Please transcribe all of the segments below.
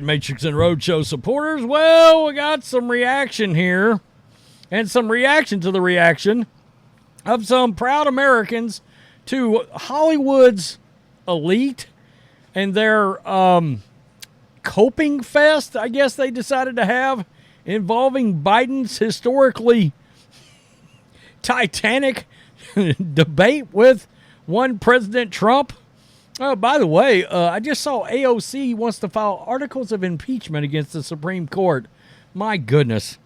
right, Matrixx and Rhodes Show supporters. Well, we got some reaction here, and some reaction to the reaction of some proud Americans to Hollywood's elite and their coping fest, I guess they decided to have, involving Biden's historically titanic debate with one President Trump. Oh, by the way, I just saw AOC wants to file articles of impeachment against the Supreme Court. My goodness.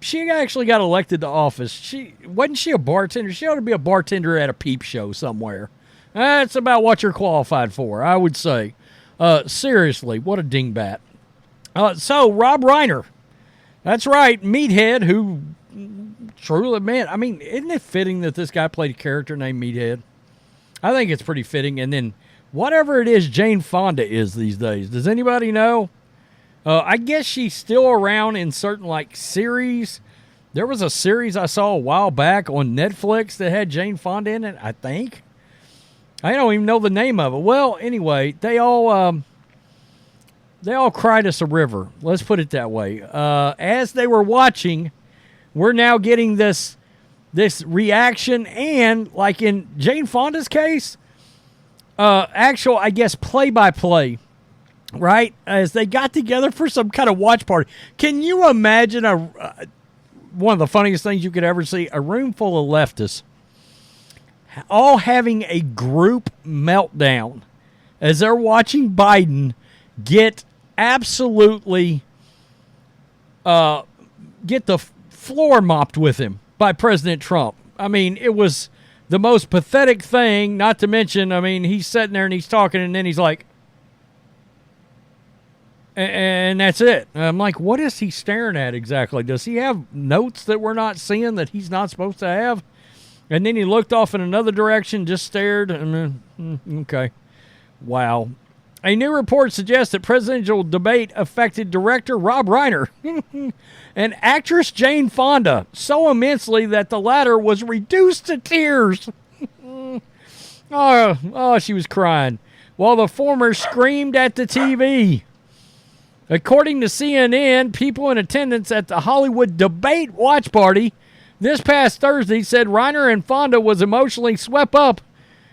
She actually got elected to office. Wasn't she a bartender? She ought to be a bartender at a peep show somewhere. That's about what you're qualified for, I would say. Seriously, what a dingbat. So, Rob Reiner. That's right, Meathead, who truly, man, I mean, isn't it fitting that this guy played a character named Meathead? I think it's pretty fitting. And then whatever it is Jane Fonda is these days, does anybody know? I guess she's still around in certain, like, series. There was a series I saw a while back on Netflix that had Jane Fonda in it, I think. I don't even know the name of it. Well, anyway, they all cried us a river. Let's put it that way. As they were watching, we're now getting this reaction, and like in Jane Fonda's case, actual, I guess, play-by-play, right? As they got together for some kind of watch party. Can you imagine one of the funniest things you could ever see? A room full of leftists all having a group meltdown as they're watching Biden get absolutely get the floor mopped with him by President Trump. I mean, it was the most pathetic thing, not to mention, I mean, he's sitting there and he's talking, and then he's like, and that's it. I'm like, what is he staring at exactly? Does he have notes that we're not seeing that he's not supposed to have? And then he looked off in another direction, just stared. Okay. Wow. A new report suggests that presidential debate affected director Rob Reiner and actress Jane Fonda so immensely that the latter was reduced to tears. She was crying, while the former screamed at the TV. According to CNN, people in attendance at the Hollywood debate watch party this past Thursday said Reiner and Fonda was emotionally swept up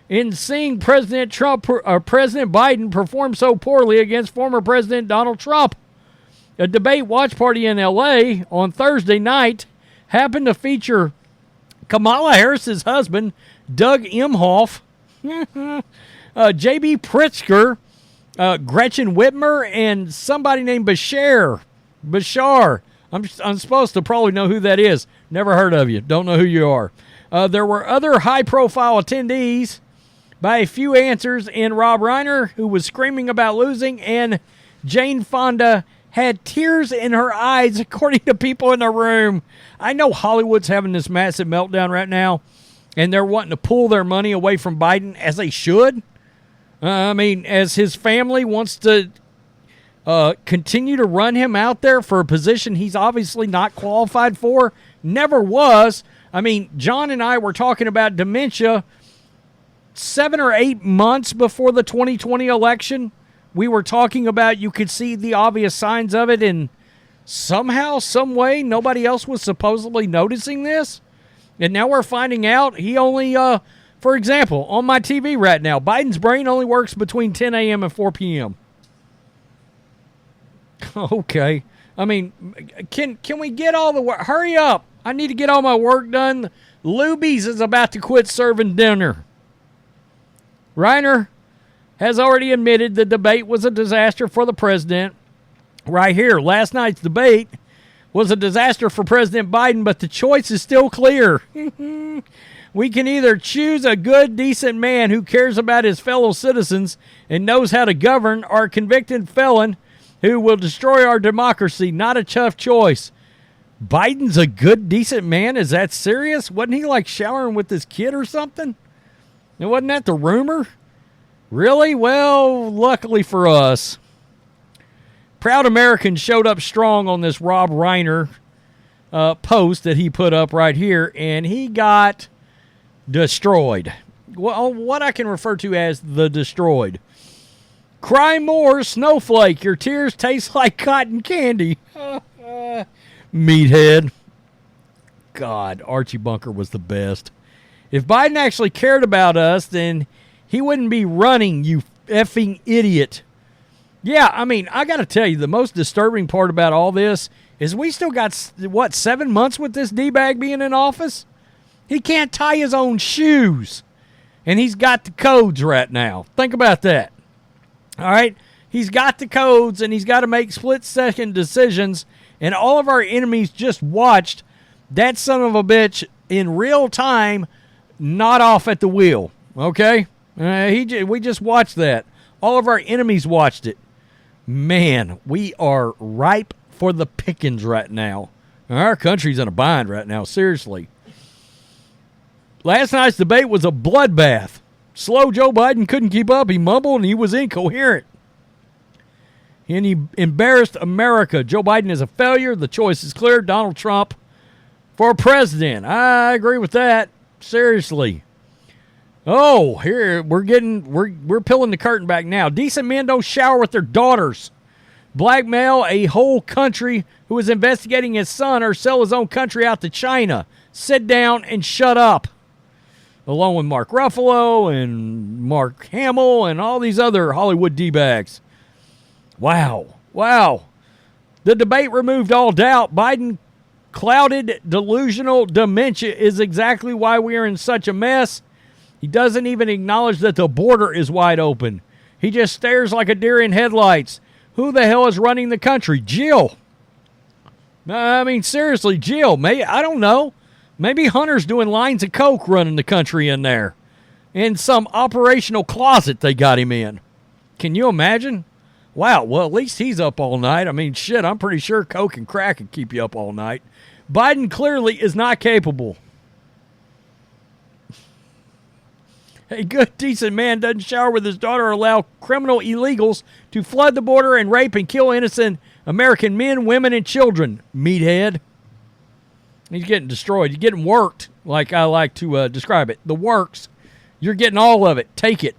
in seeing President Biden perform so poorly against former President Donald Trump. A debate watch party in L.A. on Thursday night happened to feature Kamala Harris's husband, Doug Emhoff, J.B. Pritzker, Gretchen Whitmer, and somebody named Bashar. I'm supposed to probably know who that is. Never heard of you. Don't know who you are. There were other high-profile attendees by a few answers, and Rob Reiner, who was screaming about losing, and Jane Fonda had tears in her eyes, according to people in the room. I know Hollywood's having this massive meltdown right now, and they're wanting to pull their money away from Biden, as they should. I mean, as his family wants to continue to run him out there for a position he's obviously not qualified for, never was. I mean, John and I were talking about dementia 7 or 8 months before the 2020 election. We were talking about you could see the obvious signs of it, and somehow, some way, nobody else was supposedly noticing this. And now we're finding out he only, for example, on my TV right now, Biden's brain only works between 10 a.m. and 4 p.m. Okay. I mean, can we get all the work? Hurry up. I need to get all my work done. Luby's is about to quit serving dinner. Reiner has already admitted the debate was a disaster for the president. Right here, last night's debate was a disaster for President Biden, but the choice is still clear. We can either choose a good, decent man who cares about his fellow citizens and knows how to govern, or a convicted felon who will destroy our democracy. Not a tough choice. Biden's a good, decent man? Is that serious? Wasn't he like showering with his kid or something? And wasn't that the rumor? Really? Well, luckily for us, proud Americans showed up strong on this Rob Reiner post that he put up right here, and he got destroyed. Well, what I can refer to as the destroyed. Cry more, snowflake. Your tears taste like cotton candy. Meathead. God, Archie Bunker was the best. If Biden actually cared about us, then he wouldn't be running, you effing idiot. Yeah, I mean, I got to tell you, the most disturbing part about all this is we still got, 7 months with this D-bag being in office? He can't tie his own shoes. And he's got the codes right now. Think about that. All right? He's got the codes, and he's got to make split-second decisions, and all of our enemies just watched that son of a bitch in real time not off at the wheel. Okay? We just watched that. All of our enemies watched it. Man, we are ripe for the pickings right now. Our country's in a bind right now, seriously. Last night's debate was a bloodbath. Slow Joe Biden couldn't keep up. He mumbled and he was incoherent. And he embarrassed America. Joe Biden is a failure. The choice is clear. Donald Trump for president. I agree with that. Seriously. Oh, here we're peeling the curtain back now. Decent men don't shower with their daughters. Blackmail a whole country who is investigating his son or sell his own country out to China. Sit down and shut up. Along with Mark Ruffalo and Mark Hamill and all these other Hollywood D-bags. Wow. The debate removed all doubt. Biden clouded delusional dementia is exactly why we are in such a mess. He doesn't even acknowledge that the border is wide open. He just stares like a deer in headlights. Who the hell is running the country? Jill. I mean, seriously, Jill. I don't know. Maybe Hunter's doing lines of coke running the country in there. In some operational closet they got him in. Can you imagine? Wow, well, at least he's up all night. I mean, shit, I'm pretty sure coke and crack can keep you up all night. Biden clearly is not capable. A good, decent man doesn't shower with his daughter or allow criminal illegals to flood the border and rape and kill innocent American men, women, and children. Meathead. He's getting destroyed. He's getting worked, like I like to describe it. The works. You're getting all of it. Take it.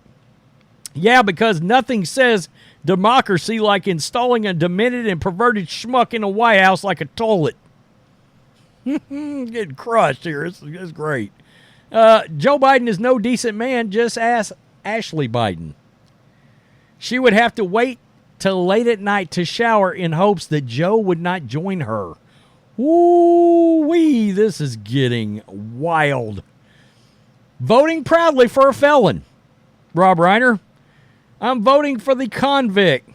Yeah, because nothing says democracy like installing a demented and perverted schmuck in a White House like a toilet. Getting crushed here. It's great. Joe Biden is no decent man. Just ask Ashley Biden. She would have to wait till late at night to shower in hopes that Joe would not join her. Woo-wee, this is getting wild. Voting proudly for a felon. Rob Reiner. I'm voting for the convict.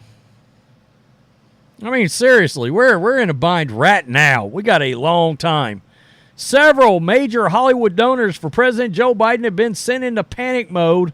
I mean, seriously, we're in a bind right now. We got a long time. Several major Hollywood donors for President Joe Biden have been sent into panic mode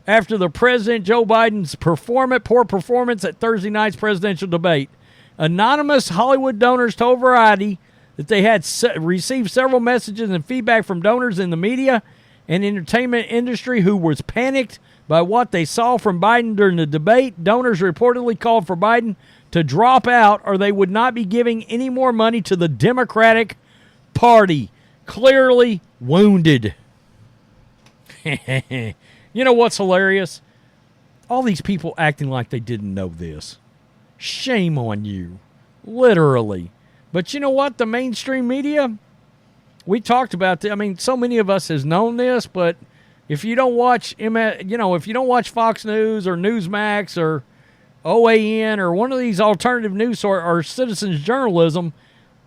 after the President Joe Biden's poor performance at Thursday night's presidential debate. Anonymous Hollywood donors told Variety that they had received several messages and feedback from donors in the media and entertainment industry who was panicked by what they saw from Biden during the debate. Donors reportedly called for Biden to drop out or they would not be giving any more money to the Democratic Party. Clearly wounded. You know what's hilarious? All these people acting like they didn't know this. Shame on you. Literally. But you know what? The mainstream media, we talked about this. I mean, so many of us has known this, but if you don't watch, if you don't watch Fox News or Newsmax or OAN or one of these alternative news or citizens journalism,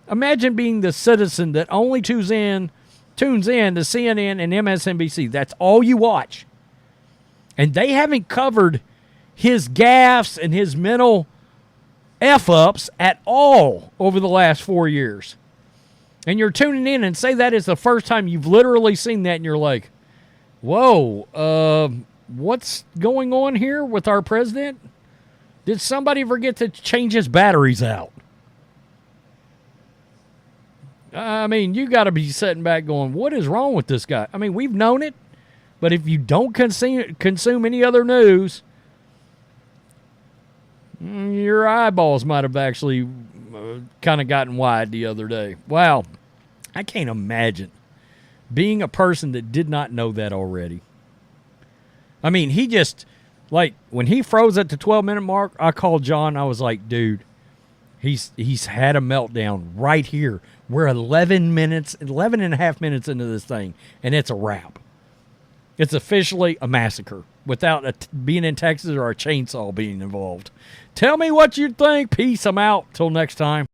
imagine being the citizen that only tunes in to CNN and MSNBC. That's all you watch. And they haven't covered his gaffes and his mental F-ups at all over the last 4 years. And you're tuning in and say that is the first time you've literally seen that and you're like, whoa, what's going on here with our president? Did somebody forget to change his batteries out? I mean, you got to be sitting back going, what is wrong with this guy? I mean, we've known it, but if you don't consume any other news, your eyeballs might have actually kind of gotten wide the other day. Wow. I can't imagine being a person that did not know that already. I mean, he Like, when he froze at the 12-minute mark, I called John. I was like, dude, he's had a meltdown right here. We're 11 and a half minutes into this thing, and it's a wrap. It's officially a massacre without being in Texas or a chainsaw being involved. Tell me what you think. Peace. I'm out. Till next time.